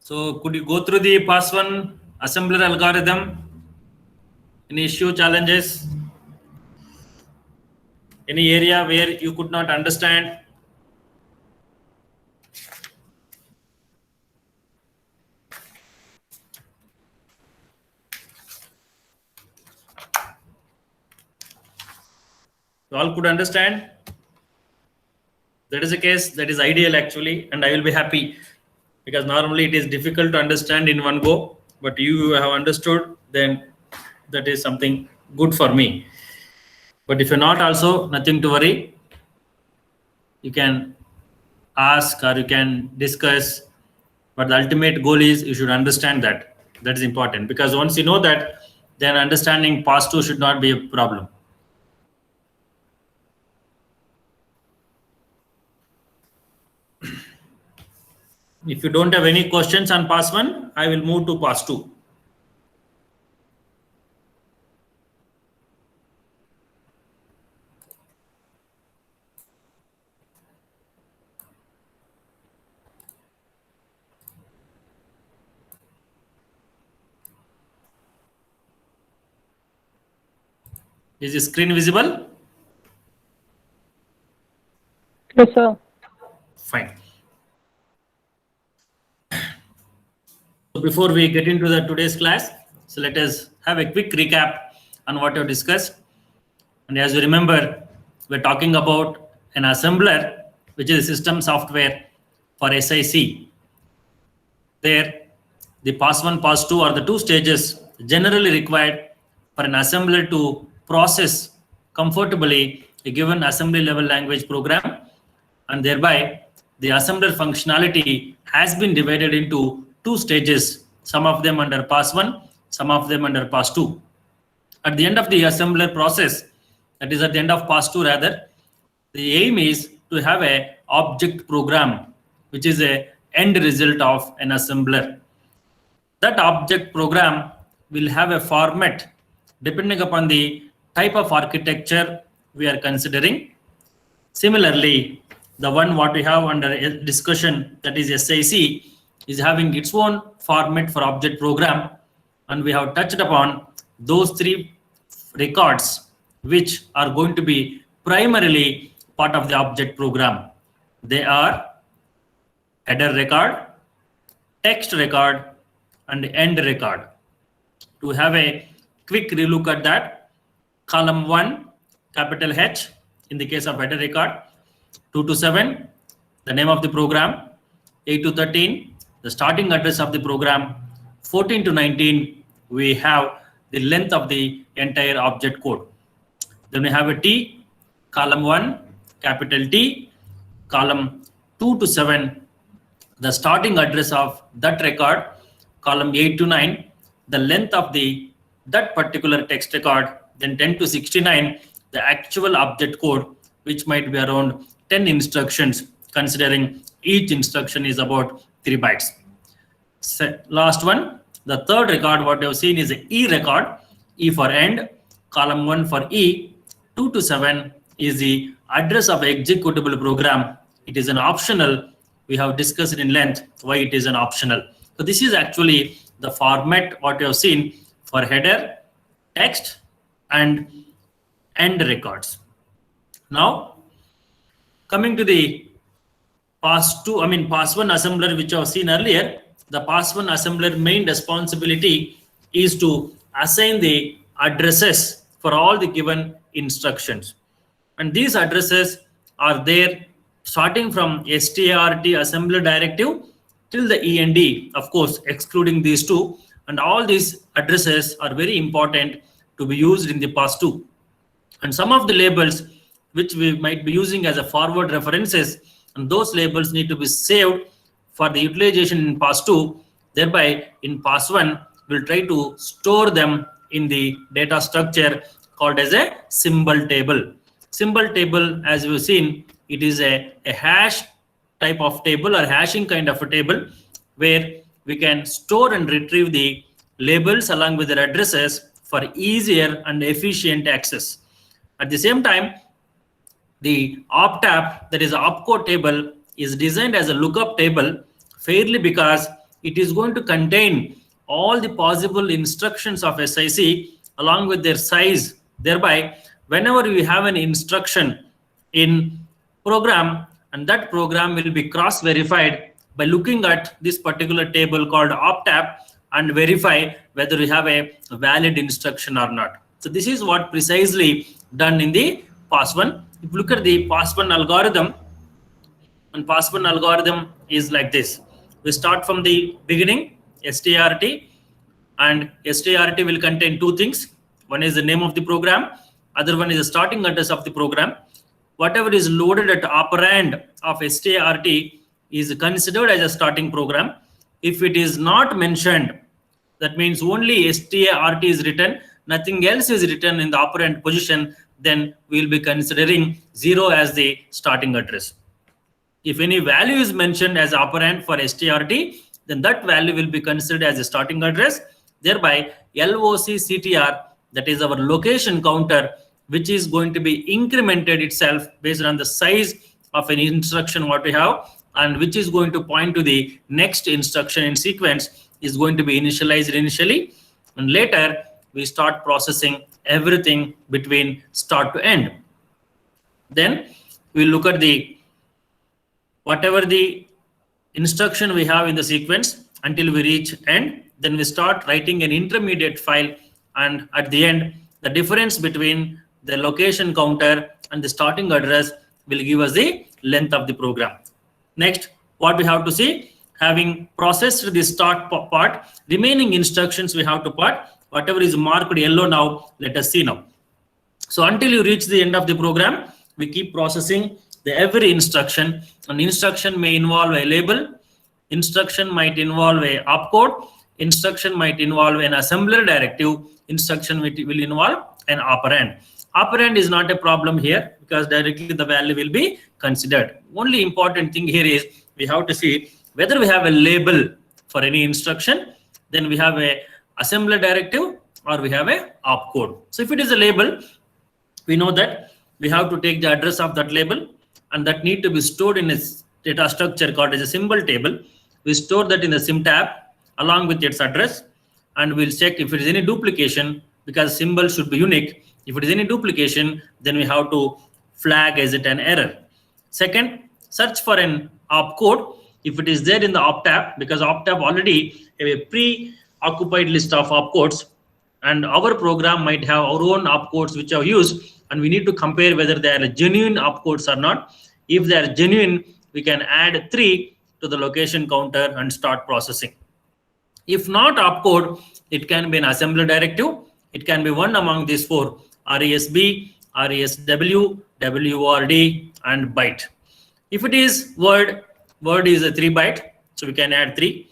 So could you go through the PAS1 assembler algorithm? Any issue, challenges? Any area where you could not understand? You all could understand? That is the case. That is ideal actually, and I will be happy because normally it is difficult to understand in one go, but you have understood, then that is something good for me. But if you're not also, nothing to worry. You can ask or you can discuss, but the ultimate goal is you should understand that. That is important because once you know that, then understanding PAS2 should not be a problem. If you don't have any questions on PAS1, I will move to PAS2. Is the screen visible? Yes, sir. Fine. So before we get into the today's class, so let us have a quick recap on what we have discussed. And as you remember, we're talking about an assembler, which is a system software for SIC. There, the PAS1, PAS2 are the two stages generally required for an assembler to process comfortably a given assembly level language program, and thereby the assembler functionality has been divided into two stages, some of them under PAS1, some of them under PAS2. At the end of the assembler process, that is at the end of PAS2 rather, the aim is to have a object program, which is a end result of an assembler. That object program will have a format depending upon the type of architecture we are considering. Similarly, the one what we have under discussion, that is SIC, is having its own format for object program, and we have touched upon those three records which are going to be primarily part of the object program. They are header record, text record, and end record. To have a quick relook at that, column 1, capital H in the case of header record, 2 to 7, the name of the program, 8 to 13, the starting address of the program, 14 to 19, we have the length of the entire object code. Then we have a T, column 1, capital T, column 2 to 7, the starting address of that record, column 8 to 9, the length of that particular text record, then 10 to 69, the actual object code, which might be around 10 instructions, considering each instruction is about 3 bytes. Last one, the third record, what you have seen is E record, E for end, column 1 for E, 2 to 7 is the address of executable program. It is an optional. We have discussed in length why it is an optional. So this is actually the format what you have seen for header, text, and end records. Now, coming to the PAS1 assembler, which I have seen earlier, the PAS1 assembler main responsibility is to assign the addresses for all the given instructions. And these addresses are there starting from START assembler directive till the END, of course, excluding these two. And all these addresses are very important to be used in the PAS2. And some of the labels which we might be using as a forward references, and those labels need to be saved for the utilization in PAS2. Thereby, in PAS1, we'll try to store them in the data structure called as a symbol table. Symbol table, as we've seen, it is a hash type of table or hashing kind of a table where we can store and retrieve the labels along with their addresses for easier and efficient access. At the same time, the OpTab, that is opcode table, is designed as a lookup table fairly because it is going to contain all the possible instructions of SIC along with their size. Thereby, whenever we have an instruction in program, and that program will be cross verified by looking at this particular table called optab and verify whether we have a valid instruction or not. So this is what precisely done in the PAS1. If you look at the PAS1 algorithm, and PAS1 algorithm is like this. We start from the beginning, STRT, and STRT will contain two things. One is the name of the program, other one is the starting address of the program. Whatever is loaded at operand of STRT is considered as a starting program. If it is not mentioned, that means only STRT is written, nothing else is written in the operand position, then we will be considering 0 as the starting address. If any value is mentioned as operand for STRT, then that value will be considered as a starting address. Thereby, LOCCTR, that is our location counter, which is going to be incremented itself based on the size of an instruction what we have, and which is going to point to the next instruction in sequence, is going to be initialized initially, and later we start processing everything between start to end. Then we look at the whatever the instruction we have in the sequence until we reach end. Then we start writing an intermediate file, and at the end, the difference between the location counter and the starting address will give us the length of the program. Next, what we have to see, having processed the start part, remaining instructions we have to put. Whatever is marked yellow now, let us see now. So until you reach the end of the program, we keep processing every instruction. An instruction may involve a label, instruction might involve a opcode, instruction might involve an assembler directive, instruction will involve an operand. Operand is not a problem here because directly the value will be considered. Only important thing here is we have to see whether we have a label for any instruction, then we have a assembler directive, or we have a opcode. So if it is a label, we know that we have to take the address of that label, and that need to be stored in a data structure called as a symbol table. We store that in the sim tab along with its address, and we'll check if it is any duplication, because symbol should be unique. If it is any duplication, then we have to flag as it an error. Second, search for an opcode if it is there in the optab, because optab already have a pre-occupied list of opcodes, and our program might have our own opcodes which are used, and we need to compare whether they are genuine opcodes or not. If they are genuine, we can add 3 to the location counter and start processing. If not opcode, it can be an assembler directive. It can be one among these 4: RESB, RESW, WORD, and byte. If it is word, word is a 3 byte, so we can add 3.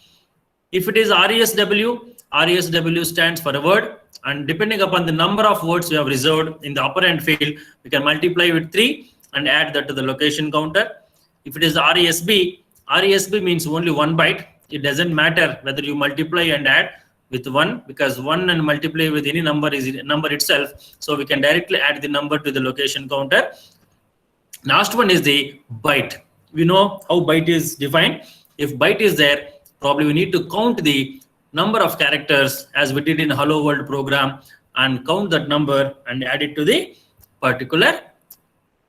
If it is RESW, RESW stands for a word, and depending upon the number of words we have reserved in the operand field, we can multiply with 3 and add that to the location counter. If it is RESB, RESB means only 1 byte. It doesn't matter whether you multiply and add with 1, because 1 and multiply with any number is a number itself, so we can directly add the number to the location counter. Last one is the byte. We know how byte is defined. If byte is there, probably we need to count the number of characters as we did in Hello World program, and count that number and add it to the particular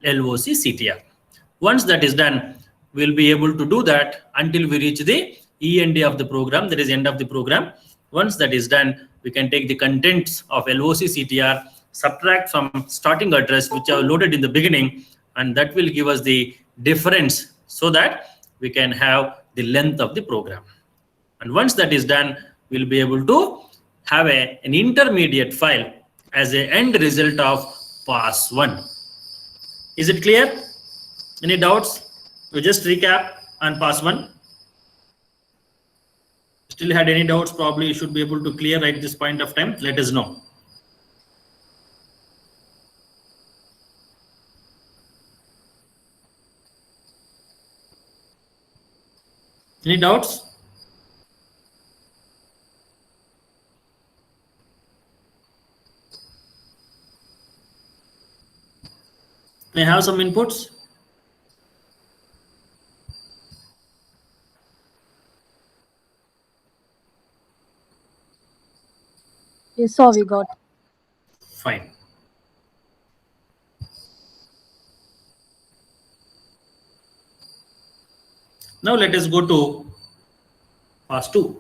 LOCCTR. Once that is done, we'll be able to do that until we reach the END of the program, that is end of the program. Once that is done, we can take the contents of LOCCTR, subtract from starting address which are loaded in the beginning, and that will give us the difference so that we can have the length of the program. And once that is done, we'll be able to have an intermediate file as an end result of PAS1. Is it clear? Any doubts? We just recap on PAS1. Still had any doubts? Probably you should be able to clear at this point of time. Let us know. Any doubts? May I have some inputs? Yes, sir, we got. Fine. Now let us go to pass 2.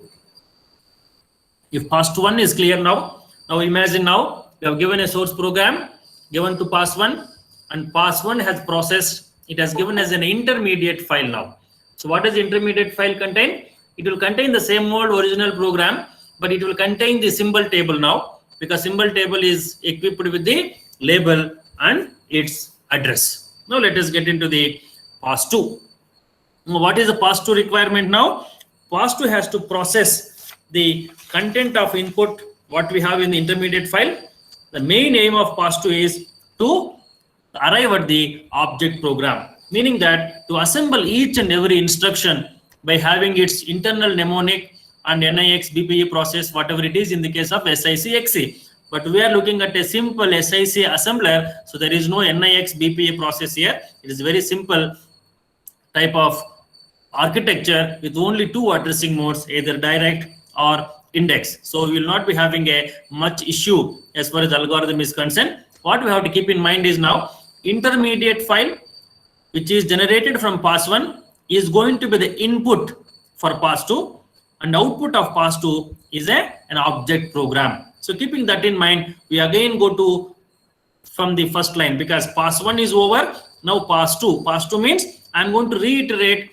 If pass 1 is clear now, now imagine now we have given a source program given to pass 1, and pass 1 has processed, it has given as an intermediate file now. So what does intermediate file contain? It will contain the same old original program, but it will contain the symbol table now, because symbol table is equipped with the label and its address. Now let us get into the pass 2. What is the pass-to requirement now? Pass-to has to process the content of input what we have in the intermediate file. The main aim of pass-to is to arrive at the object program, meaning that to assemble each and every instruction by having its internal mnemonic and NIX BPE process, whatever it is in the case of SIC XE. But we are looking at a simple SIC assembler, so there is no NIX BPE process here. It is very simple type of architecture with only two addressing modes, either direct or index. So we will not be having a much issue as far as algorithm is concerned. What we have to keep in mind is now intermediate file which is generated from pass 1 is going to be the input for pass 2, and output of pass 2 is an object program. So keeping that in mind, we again go to from the first line, because pass 1 is over. Now pass 2. Pass 2 means I'm going to reiterate,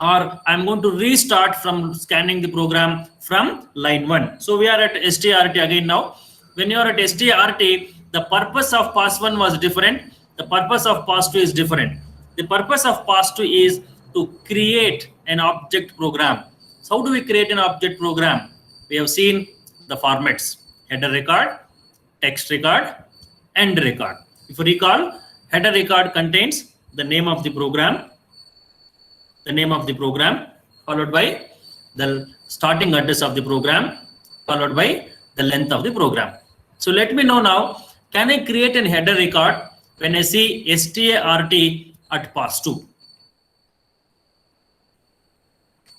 or I'm going to restart from scanning the program from line 1. So we are at STRT again now. When you are at STRT, the purpose of pass 1 was different. The purpose of pass 2 is different. The purpose of pass 2 is to create an object program. So how do we create an object program? We have seen the formats: header record, text record, end record. If you recall, header record contains the name of the program, followed by the starting address of the program, followed by the length of the program. So let me know now, can I create an header record when I see START at pass 2?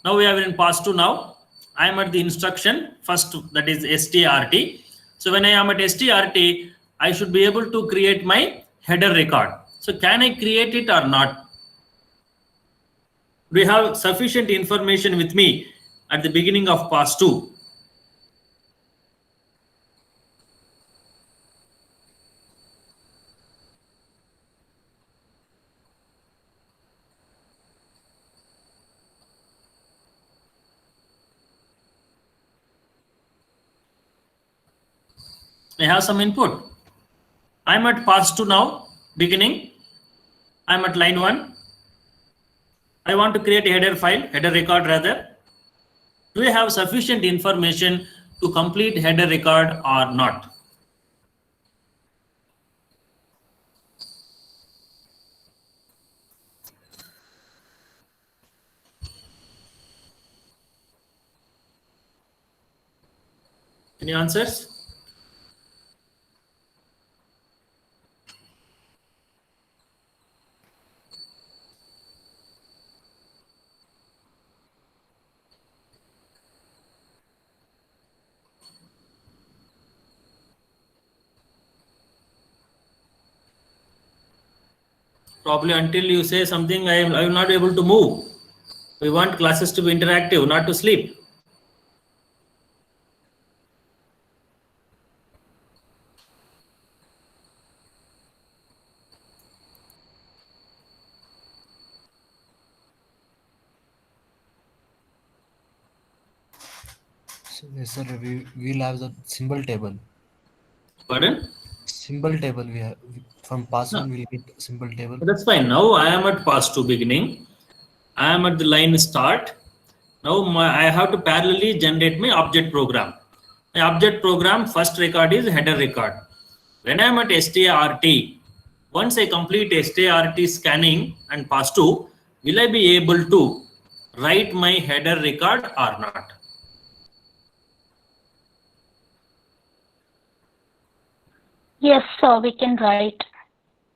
Now we are in pass 2 now. I am at the instruction first, that is STRT. So when I am at STRT, I should be able to create my header record. So can I create it or not? Do you have sufficient information with me at the beginning of pass 2? I have some input. I'm at pass 2 now, beginning. I'm at line 1. I want to create a header record rather. Do I have sufficient information to complete header record or not? Any answers? Probably until you say something, I will not be able to move. We want classes to be interactive, not to sleep. So, yes, sir, we will have the symbol table. Pardon? Symbol table we have from pass No, 1 we'll get symbol table. that's fine. Now I am at pass 2 beginning. I am at the line start. Now I have to parallelly generate my object program. My object program first record is header record. When I am at STRT, once I complete STRT scanning and pass 2, will I be able to write my header record or not? Yes, sir, we can write.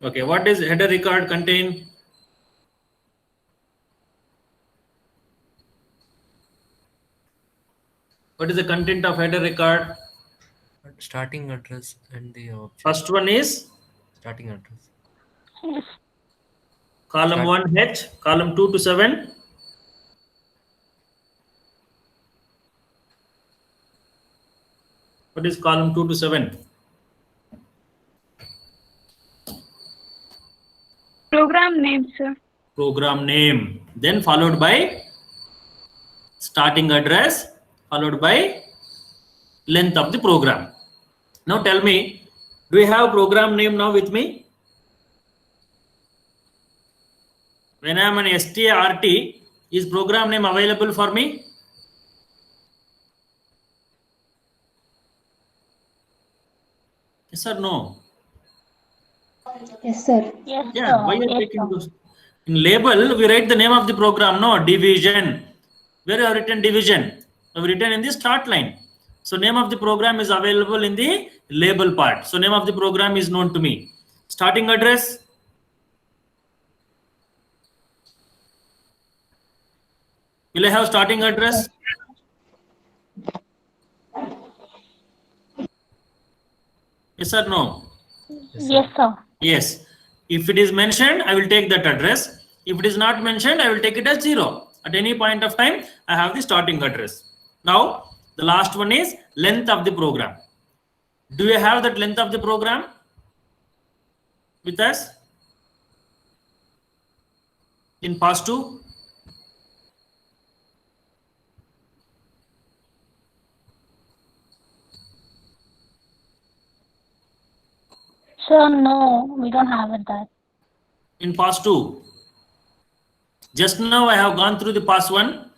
Okay, what does header record contain? What is the content of header record? starting address and the object. First one is Starting address. Yes. column 1 H, column 2 to 7. What is column 2 to 7? Program name, sir. Program name. Then followed by starting address, followed by length of the program. Now tell me, do you have program name now with me? When I am an START, is program name available for me? Yes or no? Yes, sir. Yes, Yeah, sir. why are you Yes, taking sir. those? In label, we write the name of the program, no? Division. Where you have written division? We have written in the start line. So name of the program is available in the label part. So name of the program is known to me. Starting address. Will I have starting address? Yes or no? Yes, sir. Yes. If it is mentioned, I will take that address. If it is not mentioned, I will take it as 0. At any point of time, I have the starting address. Now, the last one is length of the program. Do you have that length of the program with us in past 2? Sir, no, we don't have it that. In past 2. Just now I have gone through the past 1.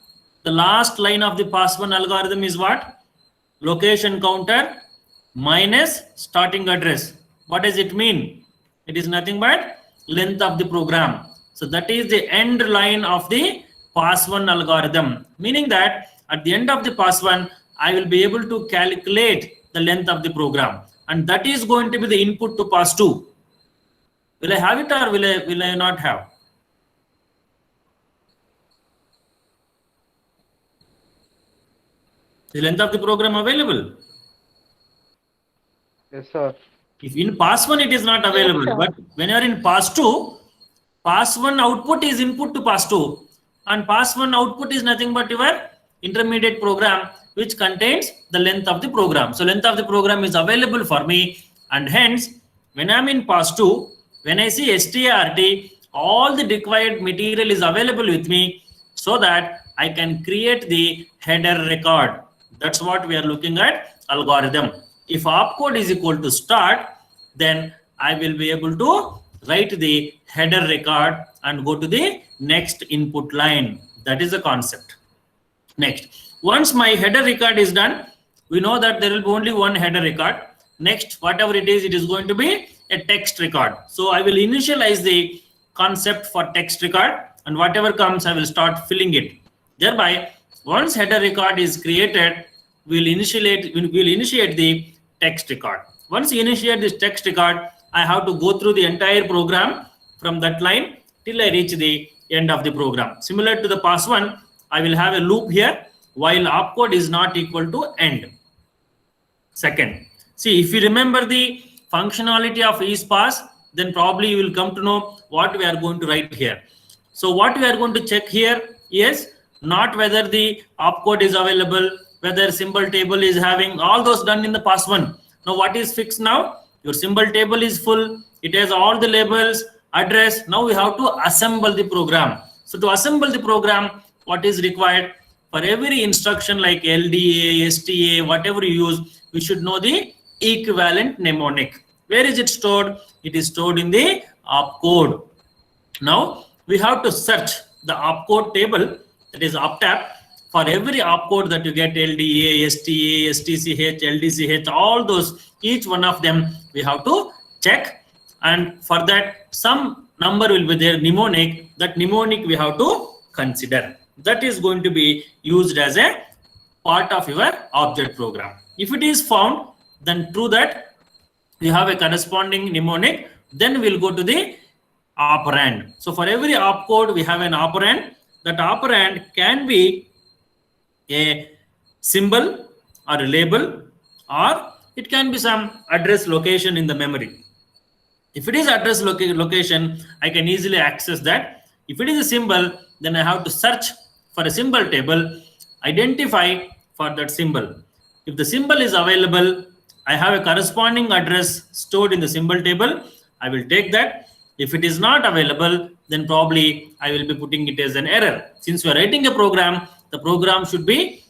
The last line of the past 1 algorithm is what? Location counter minus starting address. What does it mean? It is nothing but length of the program. So that is the end line of the pass 1 algorithm, meaning that at the end of the pass 1, I will be able to calculate the length of the program, and that is going to be the input to pass 2. Will I have it or will I not have? The length of the program available? Yes, sir. If in pass 1 it is not available, Yes, sir. but when you are in pass 2, pass 1 output is input to pass 2, and pass 1 output is nothing but your intermediate program which contains the length of the program. So length of the program is available for me, and hence when I am in pass 2, when I see START, all the required material is available with me so that I can create the header record. That's what we are looking at algorithm. If opcode is equal to start, then I will be able to write the header record and go to the next input line. That is the concept. Next, once my header record is done, we know that there will be only one header record. Next, whatever it is going to be a text record. So I will initialize the concept for text record, and whatever comes, I will start filling it. Thereby, once header record is created, we'll initiate the text record. Once you initiate this text record, I have to go through the entire program from that line till I reach the end of the program. Similar to the pass 1, I will have a loop here while opcode is not equal to end. Second, see, if you remember the functionality of each pass, then probably you will come to know what we are going to write here. So what we are going to check here is not whether the opcode is available, whether symbol table is having, all those done in the pass 1. Now what is fixed now? Your symbol table is full. It has all the labels, address. Now we have to assemble the program. So to assemble the program, what is required? For every instruction like LDA, STA, whatever you use, we should know the equivalent mnemonic. Where is it stored? It is stored in the opcode. Now we have to search the opcode table, that is optap. For every opcode that you get, LDA, STA, STCH, LDCH, all those, each one of them we have to check, and for that some number will be there, mnemonic. That mnemonic we have to consider. That is going to be used as a part of your object program. If it is found, then through that we have a corresponding mnemonic. Then we'll go to the operand. So for every opcode we have an operand. That operand can be a symbol or a label, or It can be some address location in the memory. If it is address location, I can easily access that. If it is a symbol, then I have to search for a symbol table, identify for that symbol. If the symbol is available, I have a corresponding address stored in the symbol table. I will take that. If it is not available, then probably I will be putting it as an error. Since we are writing a program, the program should be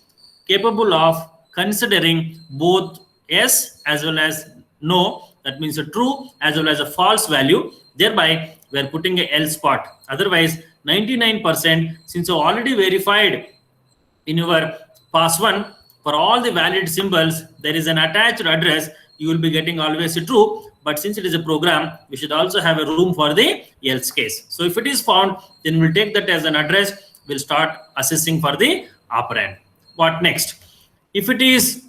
capable of considering both yes as well as no. That means a true as well as a false value. Thereby, we are putting a else part. Otherwise, 99%, since you already verified in your pass1 for all the valid symbols, there is an attached address, you will be getting always a true. But since it is a program, we should also have a room for the else case. So if it is found, then we'll take that as an address. We'll start assessing for the operand. What next? If it is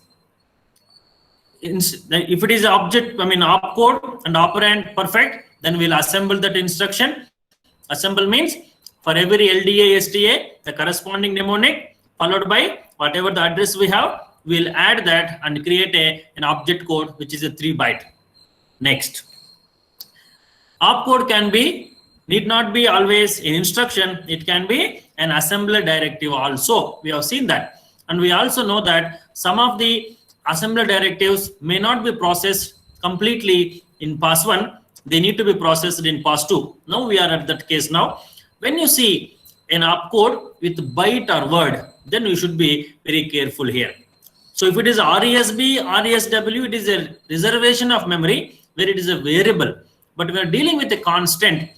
object, opcode and operand perfect, then we'll assemble that instruction. Assemble means for every LDA, STA, the corresponding mnemonic followed by whatever the address we have, we'll add that and create an object code, which is a 3-byte. Next, opcode need not be always an instruction. It can be an assembler directive also. We have seen that. And we also know that some of the assembler directives may not be processed completely in pass1. They need to be processed in pass2. Now we are at that case now. When you see an opcode with byte or word, then you should be very careful here. So if it is RESB, RESW, it is a reservation of memory where it is a variable. But we are dealing with a constant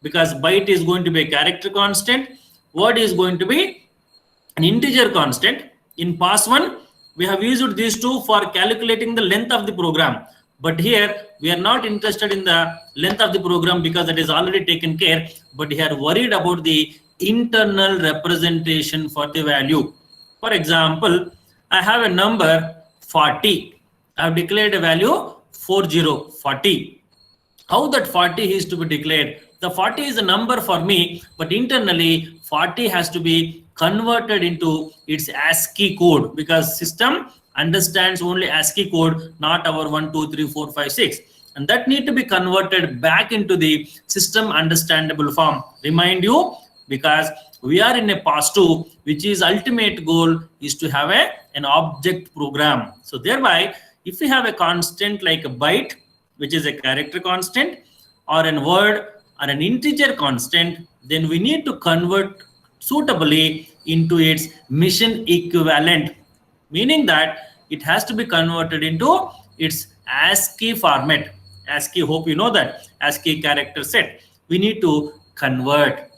because byte is going to be a character constant, word is going to be an integer constant. In pass1, we have used these two for calculating the length of the program. But here, we are not interested in the length of the program because that is already taken care. But we are worried about the internal representation for the value. For example, I have a number 40. I have declared a value 40. How that 40 is to be declared? The 40 is a number for me, but internally 40 has to be converted into its ASCII code because system understands only ASCII code, not our 1, 2, 3, 4, 5, 6. And that need to be converted back into the system understandable form. Remind you, because we are in a pass2, which is ultimate goal is to have an object program. So thereby, if we have a constant like a byte, which is a character constant, or a word or an integer constant, then we need to convert suitably into its mission equivalent, meaning that it has to be converted into its ASCII format. ASCII, hope you know that, ASCII character set. We need to convert.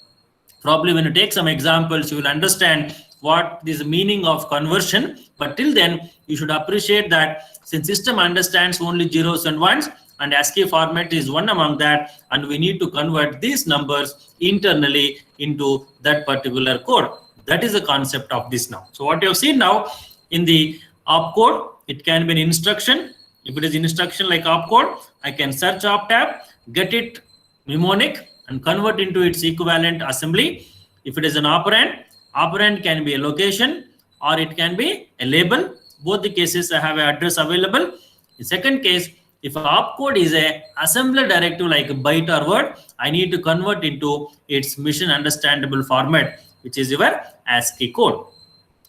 Probably when you take some examples, you will understand what is the meaning of conversion. But till then, you should appreciate that since system understands only zeros and ones, and ASCII format is one among that, and we need to convert these numbers internally into that particular code. That is the concept of this now. So what you have seen now in the opcode, it can be an instruction. If it is instruction like opcode, I can search op tab, get it mnemonic, and convert into its equivalent assembly. If it is an operand, operand can be a location or it can be a label. Both the cases I have an address available. In second case, if opcode is a assembler directive like a byte or word, I need to convert into its mission understandable format, which is your ASCII code.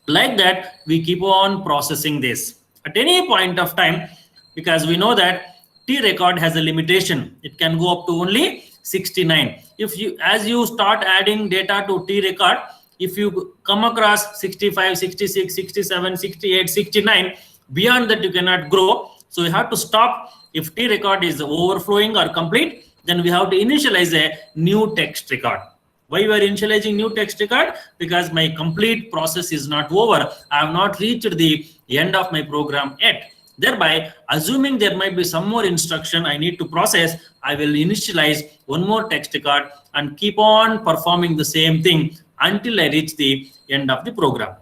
Like that, we keep on processing this. At any point of time, because we know that T record has a limitation. It can go up to only 69. As you start adding data to T record, if you come across 65, 66, 67, 68, 69, beyond that you cannot grow. So you have to stop. If T record is overflowing or complete, then we have to initialize a new text record. Why we are initializing new text record? Because my complete process is not over. I have not reached the end of my program yet. Thereby, assuming there might be some more instruction I need to process, I will initialize one more text record and keep on performing the same thing until I reach the end of the program.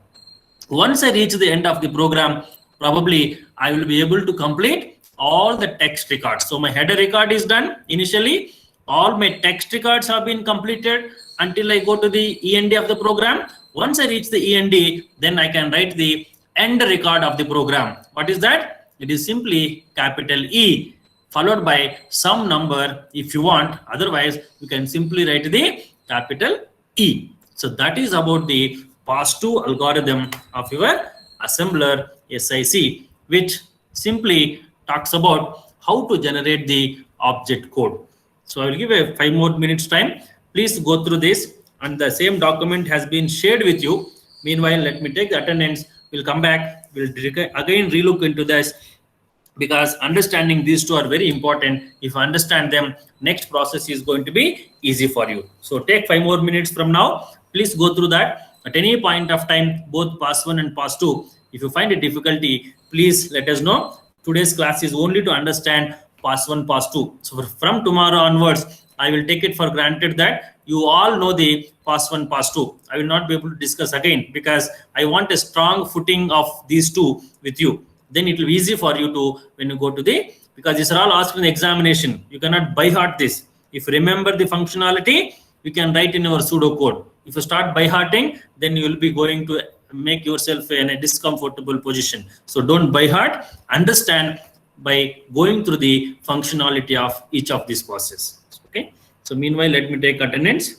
Once I reach the end of the program, probably I will be able to complete all the text records. So my header record is done initially. All my text records have been completed until I go to the END of the program. Once I reach the END, then I can write the end record of the program. What is that? it is simply capital E followed by some number if you want. Otherwise, you can simply write the capital E. So that is about the pass-to algorithm of your assembler SIC, which simply talks about how to generate the object code. So I will give a 5 more minutes time. Please go through this, and the same document has been shared with you. Meanwhile, let me take the attendance. We'll come back. We'll again relook into this, because understanding these two are very important. If you understand them, next process is going to be easy for you. So take 5 more minutes from now. Please go through that. At any point of time, both pass 1 and pass 2, if you find a difficulty, please let us know. Today's class is only to understand pass 1, pass 2. So from tomorrow onwards, I will take it for granted that you all know the pass 1, pass 2. I will not be able to discuss again, because I want a strong footing of these two with you. Then it will be easy for you to, when you go to the, because these are all asked in the examination. You cannot by heart this. If you remember the functionality, you can write in your pseudocode. If you start by hearting, then you will be going to make yourself in a discomfortable position. So don't by heart, understand by going through the functionality of each of these processes. Okay. So meanwhile, let me take attendance.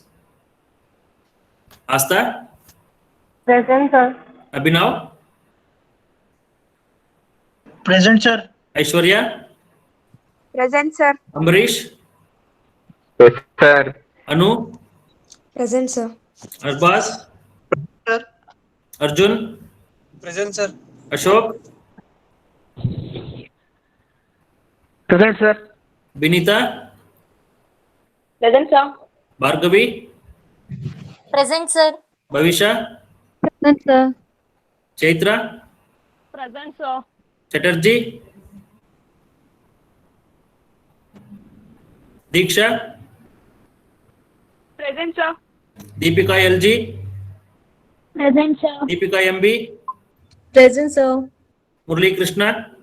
Asta? Present, sir. Abhinav? Present, sir. Aishwarya? Present, sir. Ambarish? Yes, sir. Anu? Present, sir. Arbaz? Sir. Arjun? Present, sir. Ashok? Present, sir. Binita? Present, sir. Bhargavi? Present, sir. Bhavisha? Present, sir. Chaitra? Present, sir. Chatterjee? Diksha? Present, sir. Deepika LG? Present, sir. Deepika MB? Present, sir. Murli Krishna?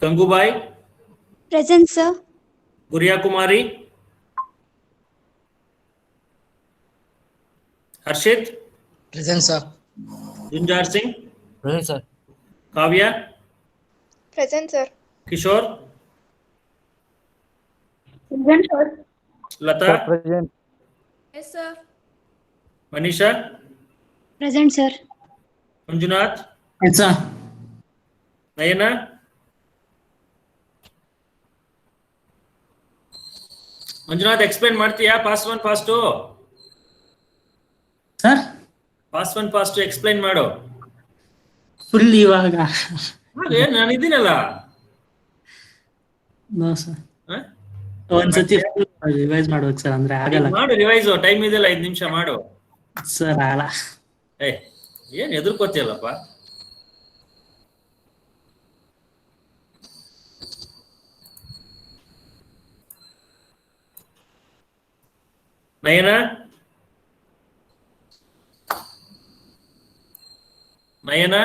Gangubai? Present, sir. Guriya Kumari? Harshit? Present, sir. Junjar Singh? Present, sir. Kavya? Present, sir. Kishore? Present, sir. Lata? Present. Yes, sir. Manisha? Present, sir. Manjunath? Yes, sir. Nayana? Manjunath, explain ಮಾಡ್ತೀಯಾ pass 1 pass 2? Sir pass 1 pass 2 explain ಮಾಡು. Full ಇವಾಗ ಏನ್ ನಾನು ಇದ್ದೀನಲ್ಲ. No sir ಹ? ಒಂದ್ಸತಿ revise ಮಾಡ್ಬೇಕು sir, ಅಂದ್ರೆ ಆಗಲ್ಲ ಮಾಡು ರಿವೈಸ್, ಟೈಮ್ ಇದೆಲ್ಲ 5 ನಿಮಿಷ ಮಾಡು. ಸರ್. ಆಗಲ್ಲ. ಏನ್ ಎದುರ್ಕೋತಿಯಲ್ಲಪ್ಪ. ನಯನ? ನಯನ?